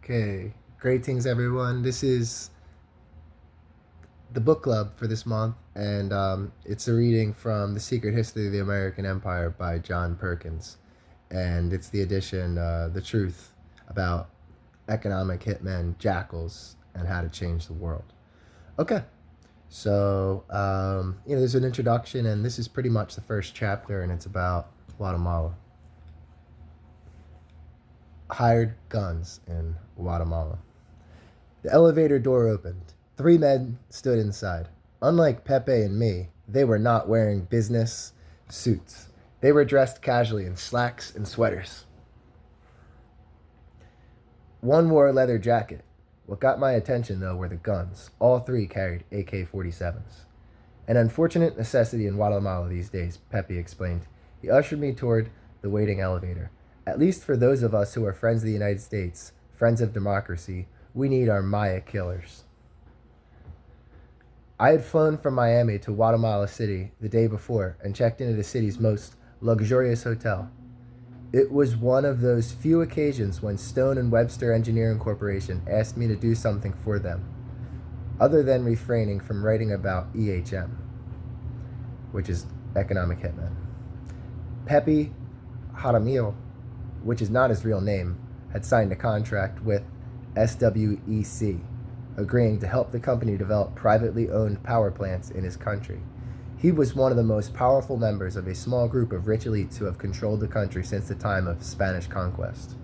Okay, greetings everyone. This is the book club for this month, and it's a reading from The Secret History of the American Empire by John Perkins. And it's the edition, The Truth About Economic Hitmen, Jackals, and How to Change the World. Okay, so, there's an introduction, and this is pretty much the first chapter, and it's about Guatemala. Hired guns in Guatemala. The elevator door opened. 3 men stood inside. Unlike Pepe and me, they were not wearing business suits. They were dressed casually in slacks and sweaters. One wore a leather jacket. What got my attention, though, were the guns. All 3 carried AK-47s. An unfortunate necessity in Guatemala these days, Pepe explained. He ushered me toward the waiting elevator. At least for those of us who are friends of the United States, friends of democracy, we need our Maya killers. I had flown from Miami to Guatemala City the day before and checked into the city's most luxurious hotel. It was one of those few occasions when Stone and Webster Engineering Corporation asked me to do something for them, other than refraining from writing about EHM, which is Economic Hitman. Pepe Jaramillo, which is not his real name, had signed a contract with SWEC, agreeing to help the company develop privately owned power plants in his country. He was one of the most powerful members of a small group of rich elites who have controlled the country since the time of Spanish conquest.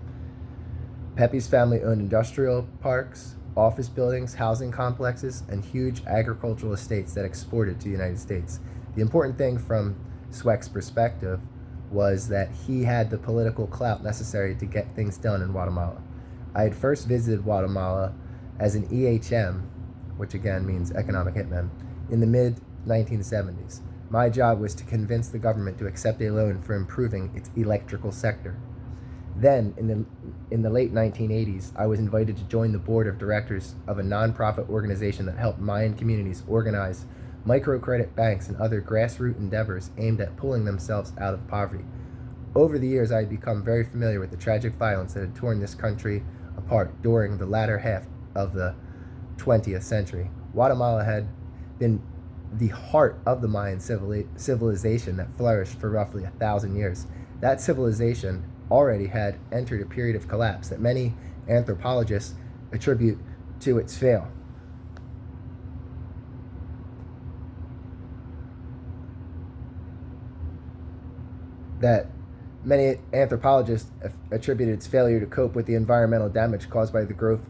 Pepe's family owned industrial parks, office buildings, housing complexes, and huge agricultural estates that exported to the United States. The important thing from SWEC's perspective was that he had the political clout necessary to get things done in Guatemala. I had first visited Guatemala as an EHM, which again means economic hitman, in the mid-1970s. My job was to convince the government to accept a loan for improving its electrical sector. Then, in the late 1980s, I was invited to join the board of directors of a nonprofit organization that helped Mayan communities organize microcredit banks and other grassroots endeavors aimed at pulling themselves out of poverty. Over the years, I had become very familiar with the tragic violence that had torn this country apart during the latter half of the 20th century. Guatemala had been the heart of the Mayan civilization that flourished for roughly 1,000 years. That civilization already had entered a period of collapse that many anthropologists attribute to its fall. That many anthropologists attributed its failure to cope with the environmental damage caused by the growth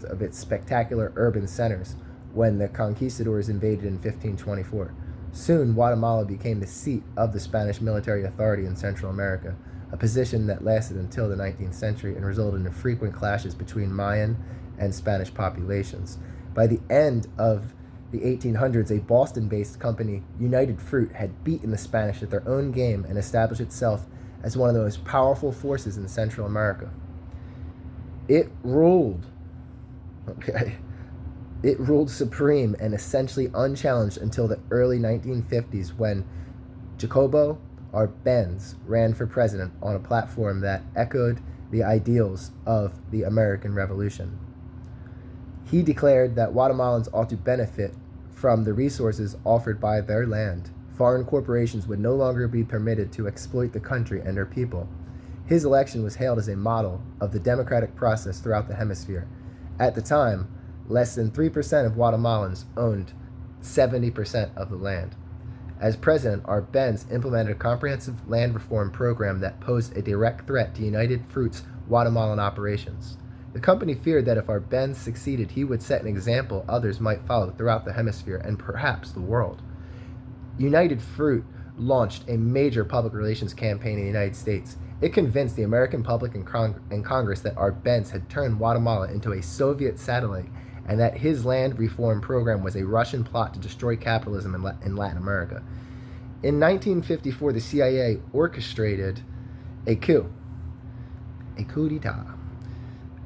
of its spectacular urban centers when the conquistadors invaded in 1524. Soon, Guatemala became the seat of the Spanish military authority in Central America, a position that lasted until the 19th century and resulted in frequent clashes between Mayan and Spanish populations. By the end of the 1800s, a Boston-based company, United Fruit, had beaten the Spanish at their own game and established itself as one of the most powerful forces in Central America. It ruled supreme and essentially unchallenged until the early 1950s when Jacobo Arbenz ran for president on a platform that echoed the ideals of the American Revolution. He declared that Guatemalans ought to benefit from the resources offered by their land. Foreign corporations would no longer be permitted to exploit the country and her people. His election was hailed as a model of the democratic process throughout the hemisphere. At the time, less than 3% of Guatemalans owned 70% of the land. As president, Arbenz implemented a comprehensive land reform program that posed a direct threat to United Fruit's Guatemalan operations. The company feared that if Arbenz succeeded, he would set an example others might follow throughout the hemisphere and perhaps the world. United Fruit launched a major public relations campaign in the United States. It convinced the American public and Congress that Arbenz had turned Guatemala into a Soviet satellite and that his land reform program was a Russian plot to destroy capitalism in Latin America. In 1954, the CIA orchestrated a coup d'etat.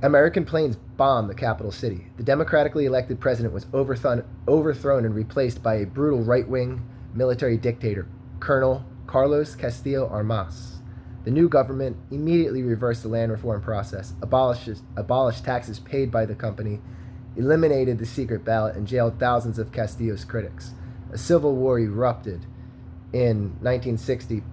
American planes bombed the capital city. The democratically elected president was overthrown and replaced by a brutal right-wing military dictator, Colonel Carlos Castillo Armas. The new government immediately reversed the land reform process, abolished taxes paid by the company, eliminated the secret ballot, and jailed thousands of Castillo's critics. A civil war erupted in 1960,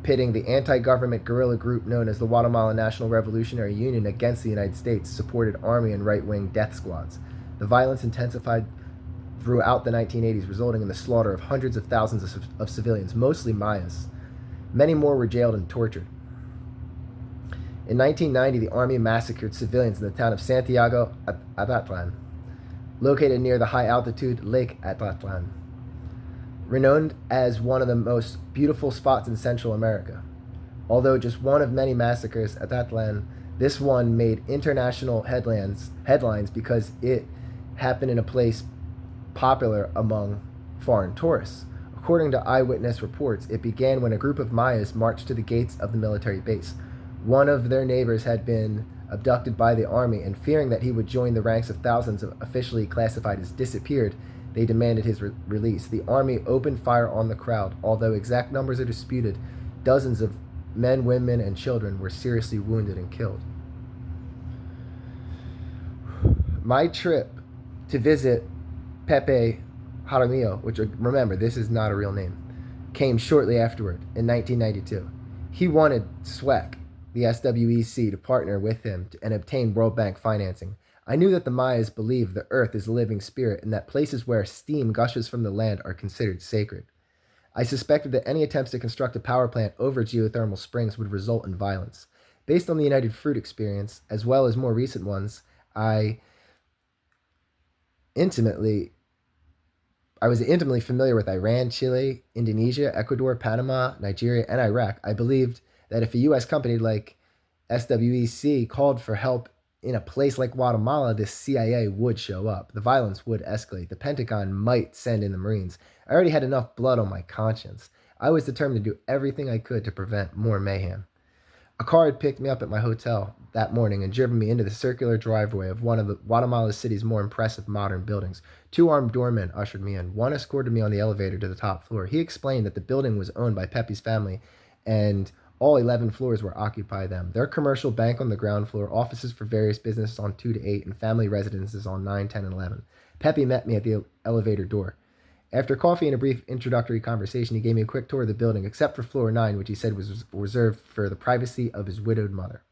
pitting the anti-government guerrilla group known as the Guatemala National Revolutionary Union against the United States supported army and right-wing death squads. The violence intensified throughout the 1980s, resulting in the slaughter of hundreds of thousands of civilians, mostly Mayas. Many more were jailed and tortured. In 1990, the army massacred civilians in the town of Santiago Atatlan, located near the high-altitude Lake Atatlan, renowned as one of the most beautiful spots in Central America. Although just one of many massacres at Atatlan, this one made international headlines because it happened in a place popular among foreign tourists. According to eyewitness reports, it began when a group of Mayas marched to the gates of the military base. One of their neighbors had been abducted by the army, and fearing that he would join the ranks of thousands officially classified as disappeared, they demanded his release. The army opened fire on the crowd. Although exact numbers are disputed, dozens of men, women, and children were seriously wounded and killed. My trip to visit Pepe Jaramillo, which, remember, this is not a real name, came shortly afterward in 1992. He wanted SWEC, the SWEC, to partner with him and obtain World Bank financing. I knew that the Mayas believed the earth is a living spirit and that places where steam gushes from the land are considered sacred. I suspected that any attempts to construct a power plant over geothermal springs would result in violence. Based on the United Fruit experience, as well as more recent ones, I was intimately familiar with Iran, Chile, Indonesia, Ecuador, Panama, Nigeria, and Iraq. I believed that if a U.S. company like SWEC called for help in a place like Guatemala, the CIA would show up. The violence would escalate. The Pentagon might send in the Marines. I already had enough blood on my conscience. I was determined to do everything I could to prevent more mayhem. A car had picked me up at my hotel that morning and driven me into the circular driveway of one of the Guatemala City's more impressive modern buildings. Two armed doormen ushered me in. One escorted me on the elevator to the top floor. He explained that the building was owned by Pepe's family and all 11 floors were occupied by them. Their commercial bank on the ground floor, offices for various businesses on 2 to 8, and family residences on 9, 10, and 11. Pepe met me at the elevator door. After coffee and a brief introductory conversation, he gave me a quick tour of the building, except for floor 9, which he said was reserved for the privacy of his widowed mother.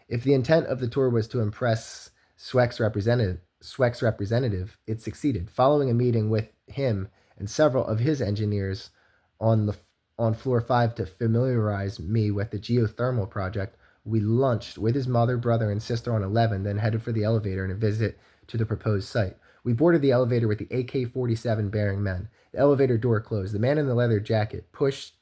If the intent of the tour was to impress SWEC's representative, it succeeded. Following a meeting with him and several of his engineers on floor 5 to familiarize me with the geothermal project, we lunched with his mother, brother, and sister on 11, then headed for the elevator and a visit to the proposed site. We boarded the elevator with the AK-47 bearing men. The elevator door closed. The man in the leather jacket pushed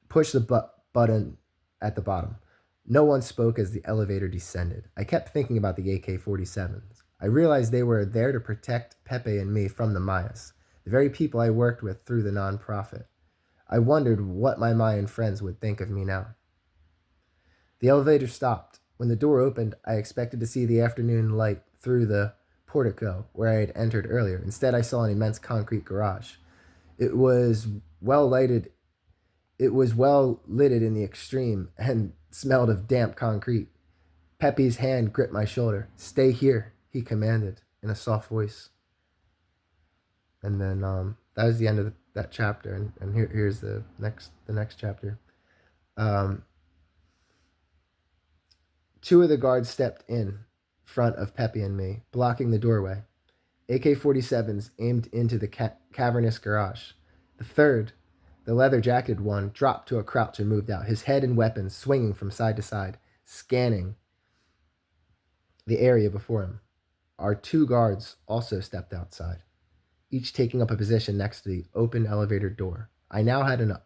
the button at the bottom. No one spoke as the elevator descended. I kept thinking about the AK-47s. I realized they were there to protect Pepe and me from the Mayas, the very people I worked with through the nonprofit. I wondered what my Mayan friends would think of me now. The elevator stopped. When the door opened, I expected to see the afternoon light through the portico where I had entered earlier. Instead, I saw an immense concrete garage. It was well lighted in the extreme and smelled of damp concrete. Pepe's hand gripped my shoulder. "Stay here," he commanded in a soft voice. And then that was the end of that chapter, and here's the next chapter. Two of the guards stepped in front of Pepe and me, blocking the doorway. AK-47s aimed into the cavernous garage. The third, the leather-jacketed one, dropped to a crouch and moved out, his head and weapons swinging from side to side, scanning the area before him. Our two guards also stepped outside, each taking up a position next to the open elevator door. I now had an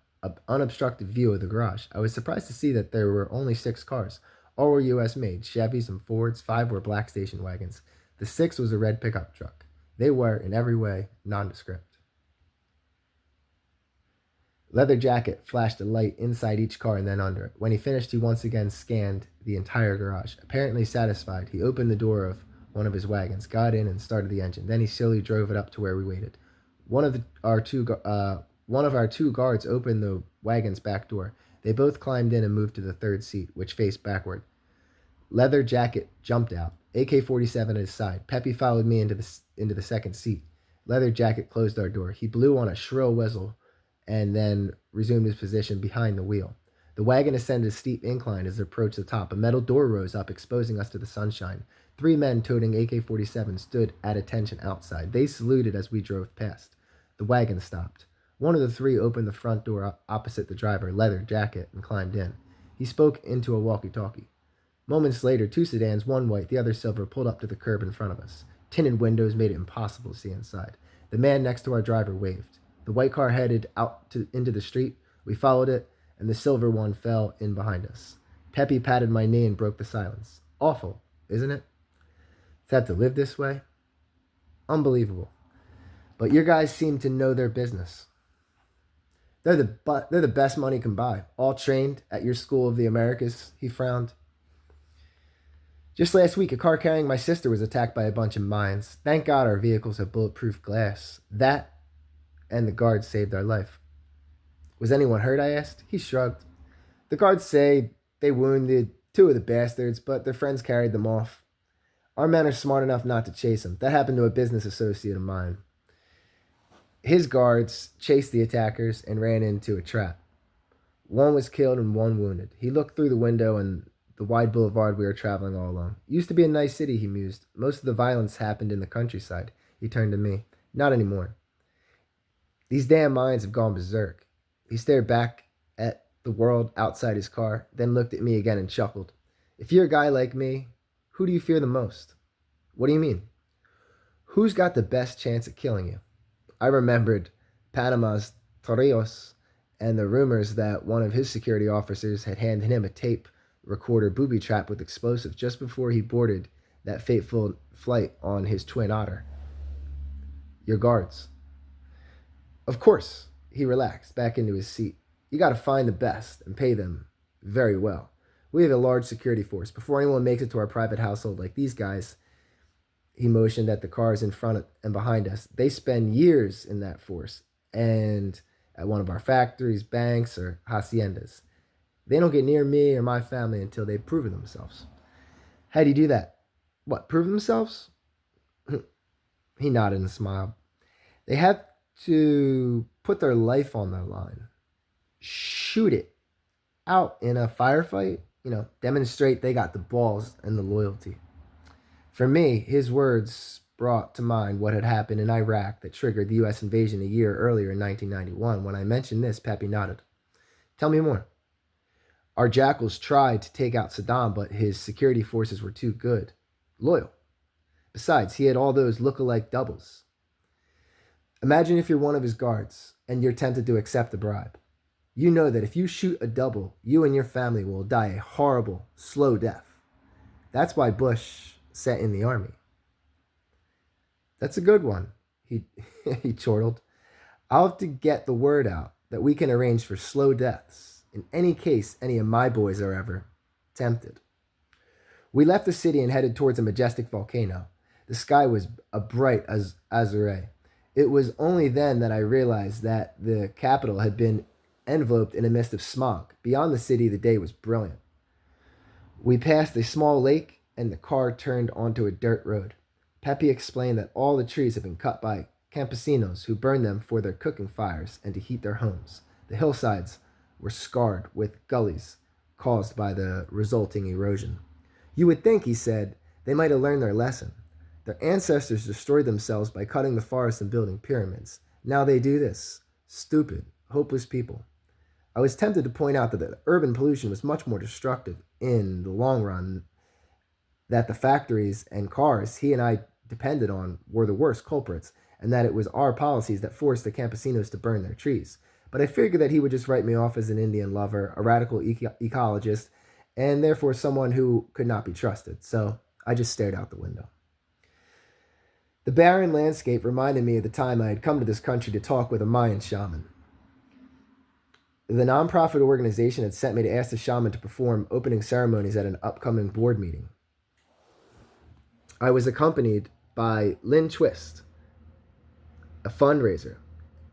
unobstructed view of the garage. I was surprised to see that there were only 6 cars. All were U.S. made, Chevys and Fords. 5 were black station wagons. The 6th was a red pickup truck. They were, in every way, nondescript. Leather Jacket flashed a light inside each car and then under it. When he finished, he once again scanned the entire garage. Apparently satisfied, he opened the door of one of his wagons, got in, and started the engine. Then he slowly drove it up to where we waited. One of our two guards opened the wagon's back door. They both climbed in and moved to the third seat, which faced backward. Leather Jacket jumped out, AK-47 at his side. Peppy followed me into the second seat. Leather Jacket closed our door. He blew on a shrill whistle and then resumed his position behind the wheel. The wagon ascended a steep incline as it approached the top. A metal door rose up, exposing us to the sunshine. 3 men toting AK-47 stood at attention outside. They saluted as we drove past. The wagon stopped. One of the 3 opened the front door opposite the driver, Leather Jacket, and climbed in. He spoke into a walkie-talkie. Moments later, 2 sedans, one white, the other silver, pulled up to the curb in front of us. Tinted windows made it impossible to see inside. The man next to our driver waved. The white car headed into the street. We followed it, and the silver one fell in behind us. Peppy patted my knee and broke the silence. Awful, isn't it? To have to live this way? Unbelievable. But your guys seem to know their business. They're the best money can buy. All trained at your school of the Americas, he frowned. Just last week, a car carrying my sister was attacked by a bunch of mines. Thank God our vehicles have bulletproof glass. That and the guards saved our life. Was anyone hurt, I asked. He shrugged. The guards say they wounded 2 of the bastards, but their friends carried them off. Our men are smart enough not to chase them. That happened to a business associate of mine. His guards chased the attackers and ran into a trap. 1 was killed and 1 wounded. He looked through the window and the wide boulevard we were traveling all along. Used to be a nice city, he mused. Most of the violence happened in the countryside. He turned to me. Not anymore. These damn mines have gone berserk. He stared back at the world outside his car, then looked at me again and chuckled. If you're a guy like me, who do you fear the most? What do you mean? Who's got the best chance at killing you? I remembered Panama's Torrijos and the rumors that one of his security officers had handed him a tape recorder booby trap with explosives just before he boarded that fateful flight on his twin otter. Your guards. Of course, he relaxed back into his seat. You got to find the best and pay them very well. We have a large security force. Before anyone makes it to our private household like these guys, he motioned at the cars in front and behind us. They spend years in that force and at one of our factories, banks, or haciendas. They don't get near me or my family until they've proven themselves. How do you do that? What, prove themselves? He nodded and smiled. They have to put their life on the line. Shoot it out in a firefight. Demonstrate they got the balls and the loyalty. For me, his words brought to mind what had happened in Iraq that triggered the U.S. invasion a year earlier in 1991. When I mentioned this, Peppy nodded. Tell me more. Our jackals tried to take out Saddam, but his security forces were too good. Loyal. Besides, he had all those look-alike doubles. Imagine if you're one of his guards and you're tempted to accept the bribe. You know that if you shoot a double, you and your family will die a horrible, slow death. That's why Bush sent in the army. That's a good one, he chortled. I'll have to get the word out that we can arrange for slow deaths in any case any of my boys are ever tempted. We left the city and headed towards a majestic volcano. The sky was a bright azure. It was only then that I realized that the capital had been enveloped in a mist of smog. Beyond the city, the day was brilliant. We passed a small lake, and the car turned onto a dirt road. Pepe explained that all the trees had been cut by campesinos who burned them for their cooking fires and to heat their homes. The hillsides were scarred with gullies caused by the resulting erosion. You would think, he said, they might have learned their lesson. Their ancestors destroyed themselves by cutting the forest and building pyramids. Now they do this. Stupid, hopeless people. I was tempted to point out that the urban pollution was much more destructive in the long run, that the factories and cars he and I depended on were the worst culprits, and that it was our policies that forced the campesinos to burn their trees. But I figured that he would just write me off as an Indian lover, a radical ecologist, and therefore someone who could not be trusted. So I just stared out the window. The barren landscape reminded me of the time I had come to this country to talk with a Mayan shaman. The nonprofit organization had sent me to ask the shaman to perform opening ceremonies at an upcoming board meeting. I was accompanied by Lynn Twist, a fundraiser,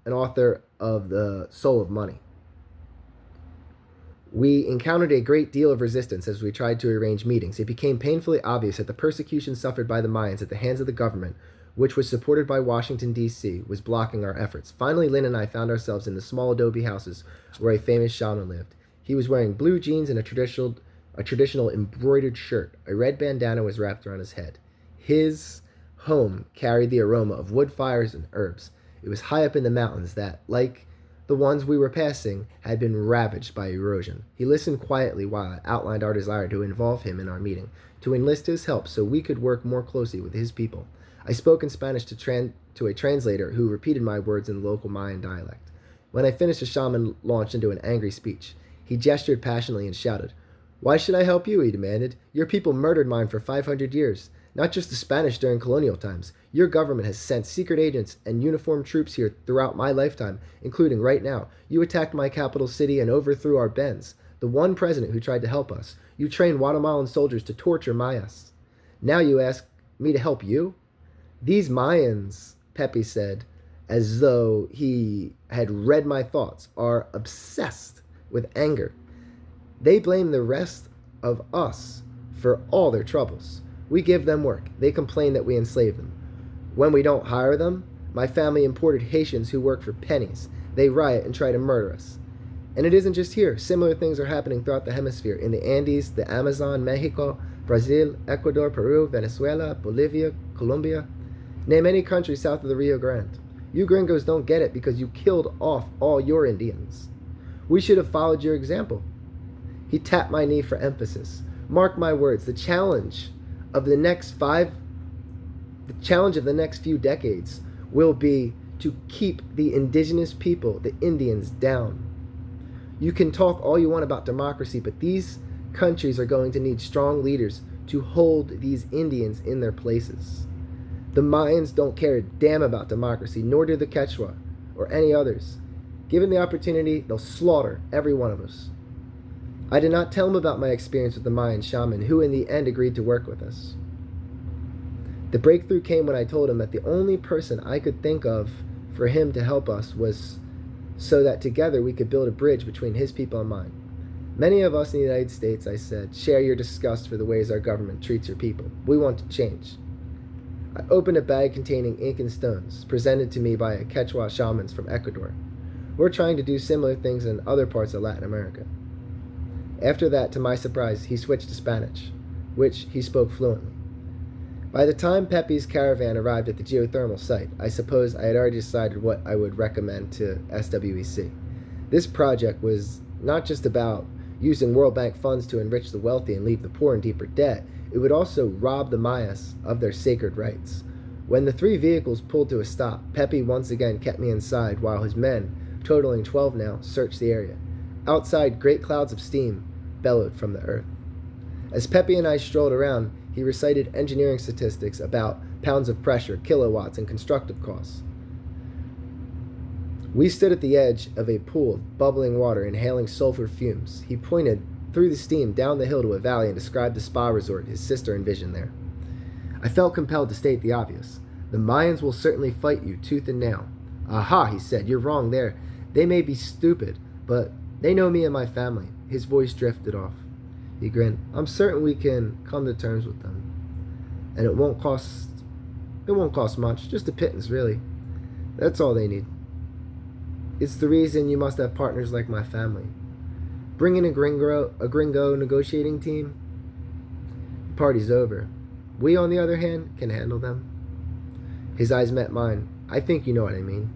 an author of The Soul of Money. We encountered a great deal of resistance as we tried to arrange meetings. It became painfully obvious that the persecution suffered by the Mayans at the hands of the government, which was supported by Washington, D.C., was blocking our efforts. Finally, Lynn and I found ourselves in the small adobe houses where a famous shaman lived. He was wearing blue jeans and a traditional embroidered shirt. A red bandana was wrapped around his head. His home carried the aroma of wood fires and herbs. It was high up in the mountains that, like the ones we were passing, had been ravaged by erosion. He listened quietly while I outlined our desire to involve him in our meeting, to enlist his help so we could work more closely with his people. I spoke in Spanish to a translator who repeated my words in the local Mayan dialect. When I finished, the shaman launched into an angry speech. He gestured passionately and shouted, "Why should I help you?" he demanded. "Your people murdered mine for 500 years. Not just the Spanish during colonial times. Your government has sent secret agents and uniformed troops here throughout my lifetime, including right now. You attacked my capital city and overthrew our bens. The one president who tried to help us. You trained Guatemalan soldiers to torture Mayas. Now you ask me to help you?" "These Mayans," Pepe said, as though he had read my thoughts, "are obsessed with anger. They blame the rest of us for all their troubles. We give them work. They complain that we enslave them. When we don't hire them, my family imported Haitians who work for pennies. They riot and try to murder us. And it isn't just here. Similar things are happening throughout the hemisphere, in the Andes, the Amazon, Mexico, Brazil, Ecuador, Peru, Venezuela, Bolivia, Colombia. Name any country south of the Rio Grande. You gringos don't get it because you killed off all your Indians. We should have followed your example." He tapped my knee for emphasis. "Mark my words, the challenge of the next few decades will be to keep the indigenous people, the Indians, down. You can talk all you want about democracy, but these countries are going to need strong leaders to hold these Indians in their places. The Mayans don't care a damn about democracy, nor do the Quechua or any others. Given the opportunity, they'll slaughter every one of us." I did not tell him about my experience with the Mayan shaman, who in the end agreed to work with us. The breakthrough came when I told him that the only person I could think of for him to help us was so that together we could build a bridge between his people and mine. "Many of us in the United States," I said, "share your disgust for the ways our government treats your people. We want to change." I opened a bag containing ink and stones, presented to me by a Quechua shamans from Ecuador. "We're trying to do similar things in other parts of Latin America." After that, to my surprise, he switched to Spanish, which he spoke fluently. By the time Pepe's caravan arrived at the geothermal site, I suppose I had already decided what I would recommend to SWEC. This project was not just about using World Bank funds to enrich the wealthy and leave the poor in deeper debt. It would also rob the Mayas of their sacred rights. When the 3 vehicles pulled to a stop, Pepe once again kept me inside while his men, totaling 12 now, searched the area. Outside, great clouds of steam bellowed from the earth. As Pepe and I strolled around, he recited engineering statistics about pounds of pressure, kilowatts, and constructive costs. We stood at the edge of a pool of bubbling water, inhaling sulfur fumes. He pointed through the steam down the hill to a valley and described the spa resort his sister envisioned there. I felt compelled to state the obvious. "The Mayans will certainly fight you tooth and nail." "Aha," he said, "you're wrong there. They may be stupid, but they know me and my family." His voice drifted off. He grinned. "I'm certain we can come to terms with them. And it won't cost much, just a pittance, really. That's all they need. It's the reason you must have partners like my family. Bring in a gringo negotiating team. The party's over. We, on the other hand, can handle them." His eyes met mine. "I think you know what I mean."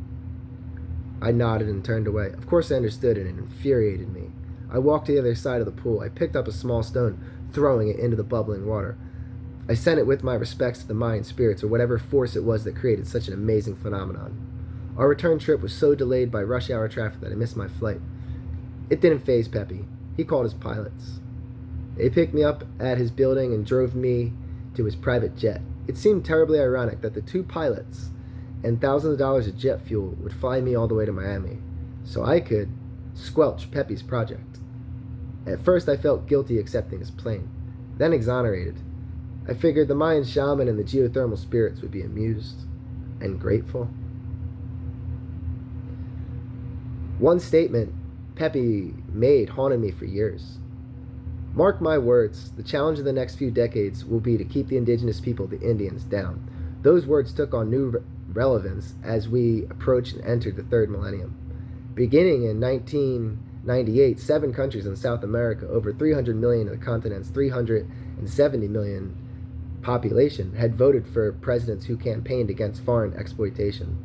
I nodded and turned away. Of course I understood, and it infuriated me. I walked to the other side of the pool. I picked up a small stone, throwing it into the bubbling water. I sent it with my respects to the Mayan spirits, or whatever force it was that created such an amazing phenomenon. Our return trip was so delayed by rush hour traffic that I missed my flight. It didn't faze Pepe. He called his pilots. They picked me up at his building and drove me to his private jet. It seemed terribly ironic that the 2 pilots and thousands of dollars of jet fuel would fly me all the way to Miami, so I could squelch Pepe's project. At first I felt guilty accepting his plane, then exonerated. I figured the Mayan shaman and the geothermal spirits would be amused and grateful. One statement Pepe made haunted me for years. Mark my words, the challenge of the next few decades will be to keep the indigenous people, the Indians, down. Those words took on new relevance as we approached and entered the third millennium. Beginning in 1998, 7 countries in South America, over 300 million of the continent's 370 million population, had voted for presidents who campaigned against foreign exploitation.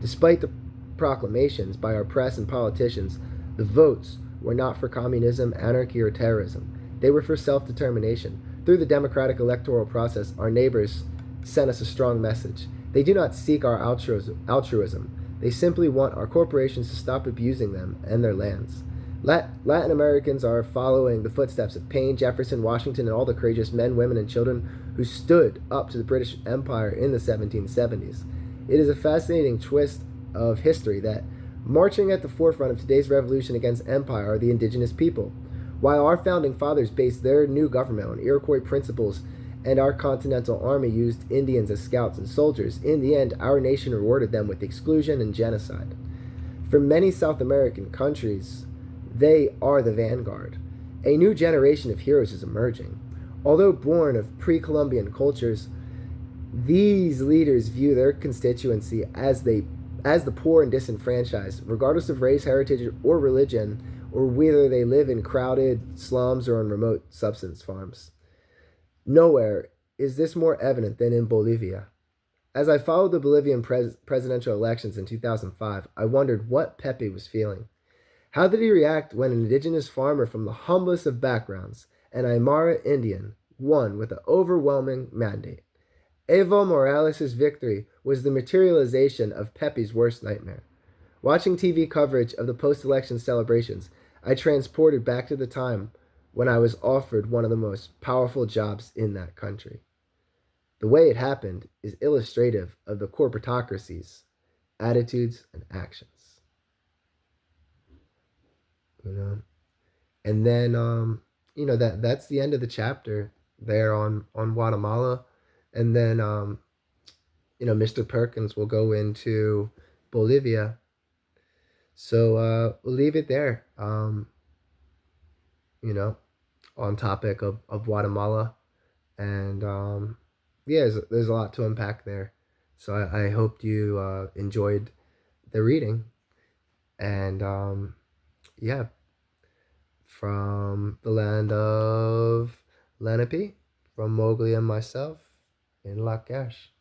Despite the proclamations by our press and politicians, the votes were not for communism, anarchy, or terrorism. They were for self-determination. Through the democratic electoral process, our neighbors sent us a strong message. They do not seek our altruism. They simply want our corporations to stop abusing them and their lands. Latin Americans are following the footsteps of Paine, Jefferson, Washington, and all the courageous men, women, and children who stood up to the British Empire in the 1770s. It is a fascinating twist of history that marching at the forefront of today's revolution against empire are the indigenous people. While our founding fathers based their new government on Iroquois principles and our Continental Army used Indians as scouts and soldiers, in the end, our nation rewarded them with exclusion and genocide. For many South American countries, they are the vanguard. A new generation of heroes is emerging. Although born of pre-Columbian cultures, these leaders view their constituency as the poor and disenfranchised, regardless of race, heritage, or religion, or whether they live in crowded slums or on remote subsistence farms. Nowhere is this more evident than in Bolivia. As I followed the Bolivian presidential elections in 2005, I wondered what Pepe was feeling. How did he react when an indigenous farmer from the humblest of backgrounds, an Aymara Indian, won with an overwhelming mandate? Evo Morales' victory was the materialization of Pepe's worst nightmare. Watching TV coverage of the post-election celebrations, I transported back to the time when I was offered one of the most powerful jobs in that country. The way it happened is illustrative of the corporatocracy's attitudes and actions. And then that's the end of the chapter there on Guatemala. And then Mr. Perkins will go into Bolivia. So we'll leave it there. On topic of Guatemala. And there's a lot to unpack there. So I hope you enjoyed the reading. And from the land of Lenape, from Mowgli and myself, in Lakash.